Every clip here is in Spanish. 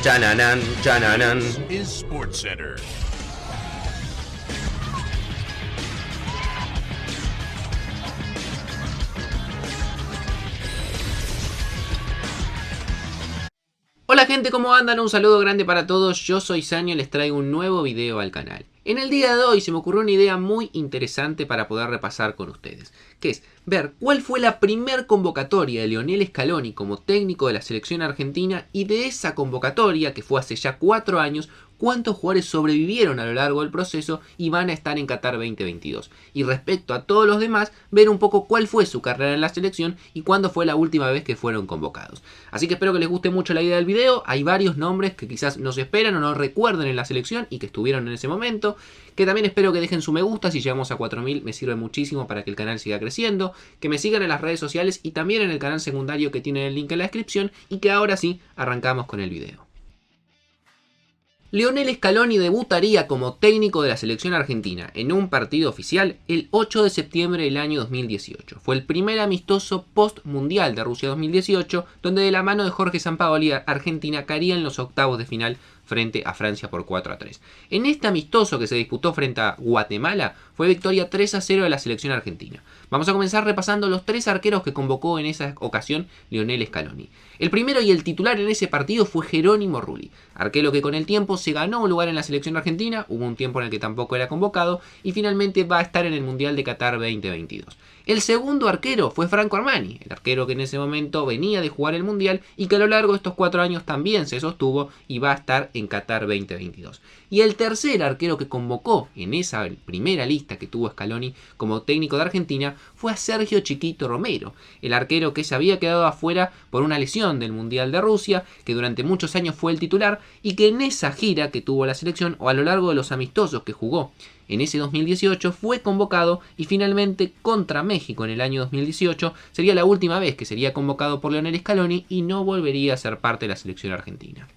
Chananan, chananan. Is SportsCenter. Hola gente, ¿cómo andan? Un saludo grande para todos, yo soy Sanio y les traigo un nuevo video al canal. En el día de hoy se me ocurrió una idea muy interesante para poder repasar con ustedes, que es ver cuál fue la primer convocatoria de Lionel Scaloni como técnico de la selección argentina y de esa convocatoria, que fue hace ya 4 años, cuántos jugadores sobrevivieron a lo largo del proceso y van a estar en Qatar 2022. Y respecto a todos los demás, ver un poco cuál fue su carrera en la selección y cuándo fue la última vez que fueron convocados. Así que espero que les guste mucho la idea del video. Hay varios nombres que quizás no se esperan o no recuerden en la selección y que estuvieron en ese momento. Que también espero que dejen su me gusta, si llegamos a 4000 me sirve muchísimo para que el canal siga creciendo. Que me sigan en las redes sociales y también en el canal secundario que tienen el link en la descripción. Y que ahora sí, arrancamos con el video. Lionel Scaloni debutaría como técnico de la selección argentina en un partido oficial el 8 de septiembre del año 2018. Fue el primer amistoso post-mundial de Rusia 2018, donde de la mano de Jorge Sampaoli Argentina caería en los octavos de final frente a Francia por 4-3. En este amistoso que se disputó frente a Guatemala fue victoria 3-0 de la selección argentina. Vamos a comenzar repasando los 3 arqueros que convocó en esa ocasión Lionel Scaloni. El primero y el titular en ese partido fue Jerónimo Rulli, arquero que con el tiempo se ganó un lugar en la selección argentina, hubo un tiempo en el que tampoco era convocado y finalmente va a estar en el Mundial de Qatar 2022. El segundo arquero fue Franco Armani, el arquero que en ese momento venía de jugar el Mundial y que a lo largo de estos 4 años también se sostuvo y va a estar en Qatar 2022. Y el tercer arquero que convocó en esa primera lista que tuvo Scaloni como técnico de Argentina fue a Sergio Chiquito Romero, el arquero que se había quedado afuera por una lesión del Mundial de Rusia, que durante muchos años fue el titular y que en esa gira que tuvo la selección o a lo largo de los amistosos que jugó en ese 2018 fue convocado y finalmente contra México en el año 2018 sería la última vez que sería convocado por Lionel Scaloni y no volvería a ser parte de la selección argentina.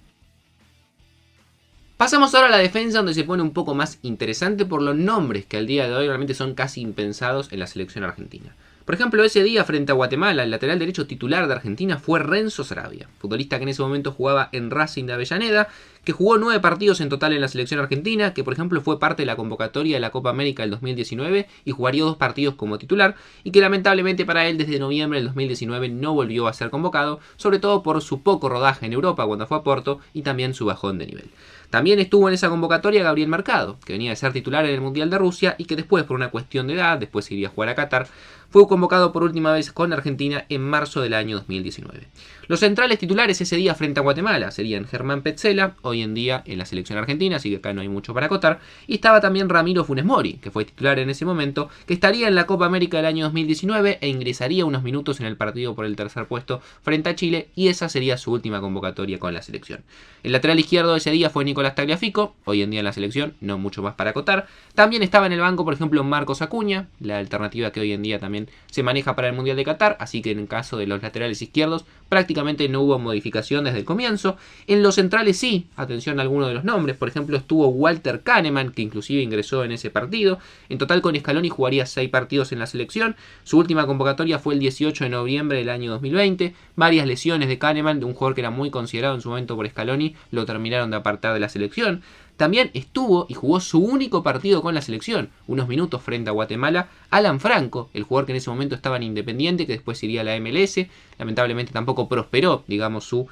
Pasamos ahora a la defensa, donde se pone un poco más interesante por los nombres que al día de hoy realmente son casi impensados en la selección argentina. Por ejemplo, ese día frente a Guatemala, el lateral derecho titular de Argentina fue Renzo Sarabia, futbolista que en ese momento jugaba en Racing de Avellaneda, que jugó 9 partidos en total en la selección argentina, que por ejemplo fue parte de la convocatoria de la Copa América del 2019 y jugaría 2 partidos como titular, y que lamentablemente para él desde noviembre del 2019 no volvió a ser convocado, sobre todo por su poco rodaje en Europa cuando fue a Porto y también su bajón de nivel. También estuvo en esa convocatoria Gabriel Mercado, que venía de ser titular en el Mundial de Rusia y que después, por una cuestión de edad, después se iría a jugar a Qatar, fue convocado por última vez con Argentina en marzo del año 2019. Los centrales titulares ese día frente a Guatemala serían Germán Petzela, hoy en día en la selección argentina, así que acá no hay mucho para acotar, y estaba también Ramiro Funes Mori, que fue titular en ese momento, que estaría en la Copa América del año 2019 e ingresaría unos minutos en el partido por el tercer puesto frente a Chile, y esa sería su última convocatoria con la selección. El lateral izquierdo de ese día fue Nicolás Tagliafico, hoy en día en la selección, no mucho más para acotar. También estaba en el banco, por ejemplo, Marcos Acuña, la alternativa que hoy en día también se maneja para el Mundial de Qatar, así que en el caso de los laterales izquierdos prácticamente no hubo modificación desde el comienzo. En los centrales sí, atención a algunos de los nombres, por ejemplo estuvo Walter Kahneman, que inclusive ingresó en ese partido. En total con Scaloni jugaría 6 partidos en la selección, su última convocatoria fue el 18 de noviembre del año 2020, varias lesiones de Kahneman, de un jugador que era muy considerado en su momento por Scaloni, lo terminaron de apartar de la selección. También estuvo y jugó su único partido con la selección, unos minutos frente a Guatemala, Alan Franco, el jugador que en ese momento estaba en Independiente, que después iría a la MLS, lamentablemente tampoco prosperó, digamos, su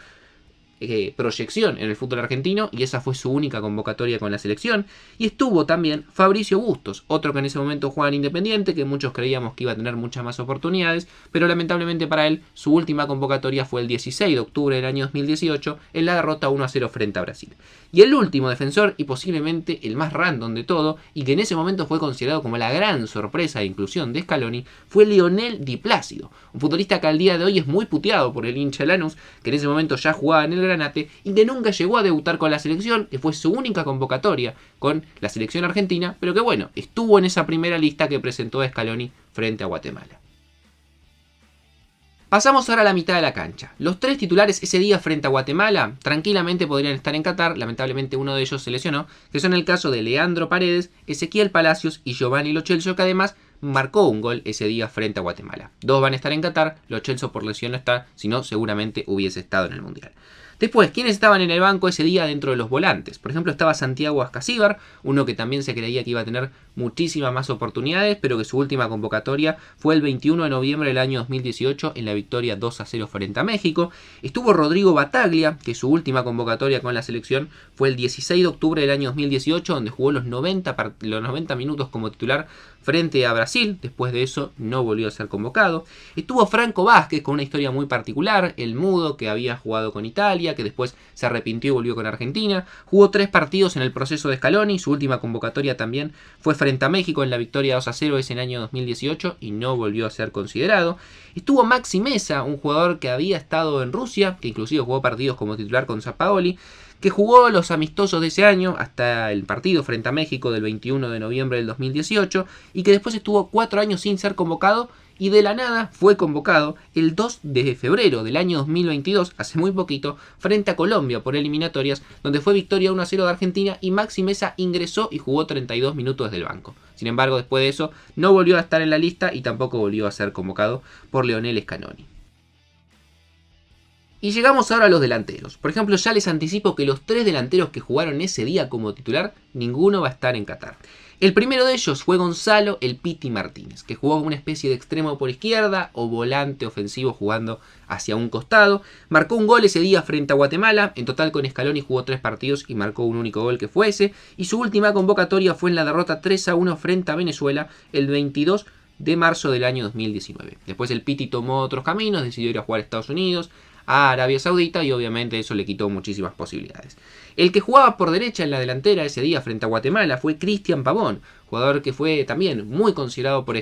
proyección en el fútbol argentino y esa fue su única convocatoria con la selección. Y estuvo también Fabricio Bustos, otro que en ese momento jugaba en Independiente, que muchos creíamos que iba a tener muchas más oportunidades, pero lamentablemente para él su última convocatoria fue el 16 de octubre del año 2018 en la derrota 1-0 frente a Brasil. Y el último defensor, y posiblemente el más random de todo, y que en ese momento fue considerado como la gran sorpresa de inclusión de Scaloni, fue Lionel Di Plácido, un futbolista que al día de hoy es muy puteado por el hincha Lanús, que en ese momento ya jugaba en el Granate y que nunca llegó a debutar con la selección, que fue su única convocatoria con la selección argentina, pero que bueno, estuvo en esa primera lista que presentó Scaloni frente a Guatemala. Pasamos ahora a la mitad de la cancha. Los 3 titulares ese día frente a Guatemala tranquilamente podrían estar en Qatar, lamentablemente uno de ellos se lesionó, que son el caso de Leandro Paredes, Ezequiel Palacios y Giovanni Lo Celso, que además marcó un gol ese día frente a Guatemala. 2 van a estar en Qatar, Lo Celso por lesión no está, si no seguramente hubiese estado en el Mundial. Después, ¿quiénes estaban en el banco ese día dentro de los volantes? Por ejemplo, estaba Santiago Ascasíbar, uno que también se creía que iba a tener muchísimas más oportunidades, pero que su última convocatoria fue el 21 de noviembre del año 2018 en la victoria 2-0 frente a México. Estuvo Rodrigo Bataglia, que su última convocatoria con la selección fue el 16 de octubre del año 2018, donde jugó los 90 minutos como titular frente a Brasil. Después de eso no volvió a ser convocado. Estuvo Franco Vázquez, con una historia muy particular, el mudo que había jugado con Italia, que después se arrepintió y volvió con Argentina. Jugó 3 partidos en el proceso de Scaloni, su última convocatoria también fue frente a México en la victoria 2-0 ese en el año 2018 y no volvió a ser considerado. Estuvo Maxi Mesa, un jugador que había estado en Rusia, que inclusive jugó partidos como titular con Sampaoli, que jugó los amistosos de ese año hasta el partido frente a México del 21 de noviembre del 2018 y que después estuvo 4 años sin ser convocado y de la nada fue convocado el 2 de febrero del año 2022, hace muy poquito, frente a Colombia por eliminatorias, donde fue victoria 1-0 de Argentina y Maxi Mesa ingresó y jugó 32 minutos desde el banco. Sin embargo, después de eso no volvió a estar en la lista y tampoco volvió a ser convocado por Lionel Scaloni. Y llegamos ahora a los delanteros. Por ejemplo, ya les anticipo que los 3 delanteros que jugaron ese día como titular, ninguno va a estar en Qatar. El primero de ellos fue Gonzalo El Piti Martínez, que jugó como una especie de extremo por izquierda o volante ofensivo jugando hacia un costado. Marcó un gol ese día frente a Guatemala. En total con Scaloni jugó 3 partidos y marcó un único gol que fue ese. Y su última convocatoria fue en la derrota 3-1 frente a Venezuela el 22 de marzo del año 2019. Después el Piti tomó otros caminos, decidió ir a jugar a Estados Unidos, a Arabia Saudita y obviamente eso le quitó muchísimas posibilidades. El que jugaba por derecha en la delantera ese día frente a Guatemala fue Cristian Pavón, jugador que fue también muy considerado por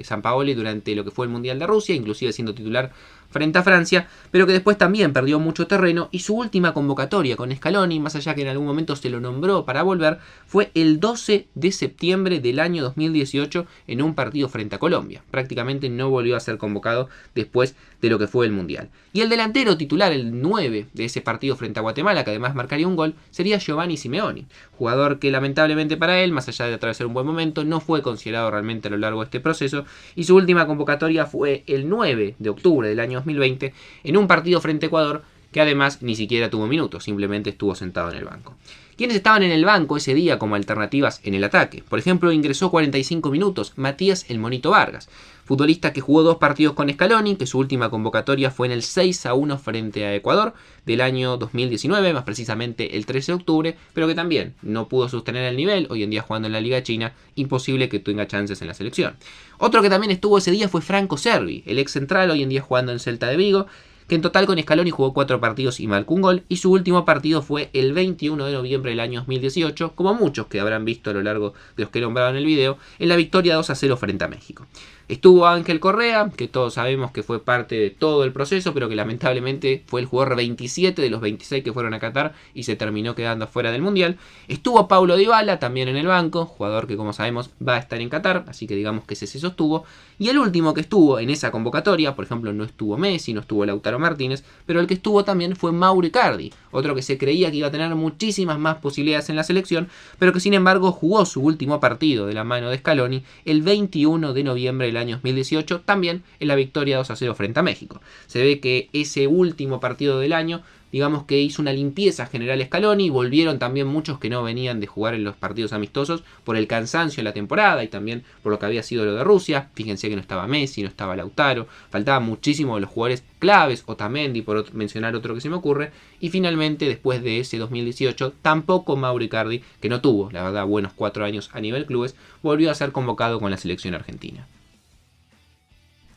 Sampaoli durante lo que fue el Mundial de Rusia, inclusive siendo titular frente a Francia, pero que después también perdió mucho terreno y su última convocatoria con Scaloni, más allá que en algún momento se lo nombró para volver, fue el 12 de septiembre del año 2018 en un partido frente a Colombia. Prácticamente no volvió a ser convocado después de lo que fue el Mundial. Y el delantero titular, el 9 de ese partido frente a Guatemala, que además marcaría un gol, sería Giovanni Simeoni, jugador que lamentablemente para él, más allá de atravesar un buen momento, no fue considerado realmente a lo largo de este proceso y su última convocatoria fue el 9 de octubre del año 2020 en un partido frente a Ecuador que además ni siquiera tuvo minutos, simplemente estuvo sentado en el banco. ¿Quiénes estaban en el banco ese día como alternativas en el ataque? Por ejemplo, ingresó 45 minutos Matías El Monito Vargas, futbolista que jugó 2 partidos con Scaloni, que su última convocatoria fue en el 6-1 frente a Ecuador del año 2019, más precisamente el 13 de octubre, pero que también no pudo sostener el nivel, hoy en día jugando en la Liga China, imposible que tenga chances en la selección. Otro que también estuvo ese día fue Franco Cervi, el ex central, hoy en día jugando en Celta de Vigo, que en total con Scaloni jugó 4 partidos y marcó un gol, y su último partido fue el 21 de noviembre del año 2018, como muchos que habrán visto a lo largo de los que nombraron el video, en la victoria 2-0 frente a México. Estuvo Ángel Correa, que todos sabemos que fue parte de todo el proceso, pero que lamentablemente fue el jugador 27 de los 26 que fueron a Qatar y se terminó quedando fuera del Mundial. Estuvo Paulo Dybala también en el banco, jugador que como sabemos va a estar en Qatar, así que digamos que ese se sostuvo. Y el último que estuvo en esa convocatoria, por ejemplo, no estuvo Messi, no estuvo Lautaro Martínez, pero el que estuvo también fue Mauro Icardi, otro que se creía que iba a tener muchísimas más posibilidades en la selección, pero que sin embargo jugó su último partido de la mano de Scaloni el 21 de noviembre del año 2018, también en la victoria 2-0 frente a México. Se ve que ese último partido del año, digamos que hizo una limpieza general Scaloni, volvieron también muchos que no venían de jugar en los partidos amistosos por el cansancio en la temporada y también por lo que había sido lo de Rusia. Fíjense que no estaba Messi, no estaba Lautaro, faltaban muchísimo de los jugadores claves, Otamendi por mencionar otro que se me ocurre, y finalmente después de ese 2018 tampoco Mauro Icardi, que no tuvo la verdad buenos 4 años a nivel clubes, volvió a ser convocado con la selección argentina.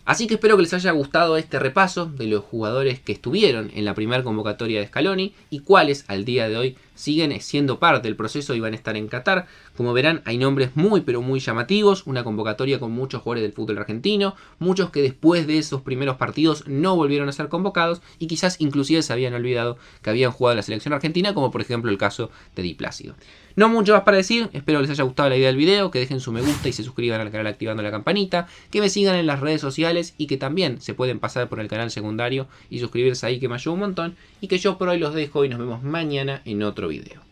Así que espero que les haya gustado este repaso de los jugadores que estuvieron en la primera convocatoria de Scaloni y cuáles al día de hoy siguen siendo parte del proceso y van a estar en Qatar. Como verán, hay nombres muy pero muy llamativos, una convocatoria con muchos jugadores del fútbol argentino, muchos que después de esos primeros partidos no volvieron a ser convocados y quizás inclusive se habían olvidado que habían jugado en la selección argentina, como por ejemplo el caso de Di Plácido. No mucho más para decir, espero que les haya gustado la idea del video, que dejen su me gusta y se suscriban al canal activando la campanita, que me sigan en las redes sociales y que también se pueden pasar por el canal secundario y suscribirse ahí que me ayuda un montón, y que yo por hoy los dejo y nos vemos mañana en otro video.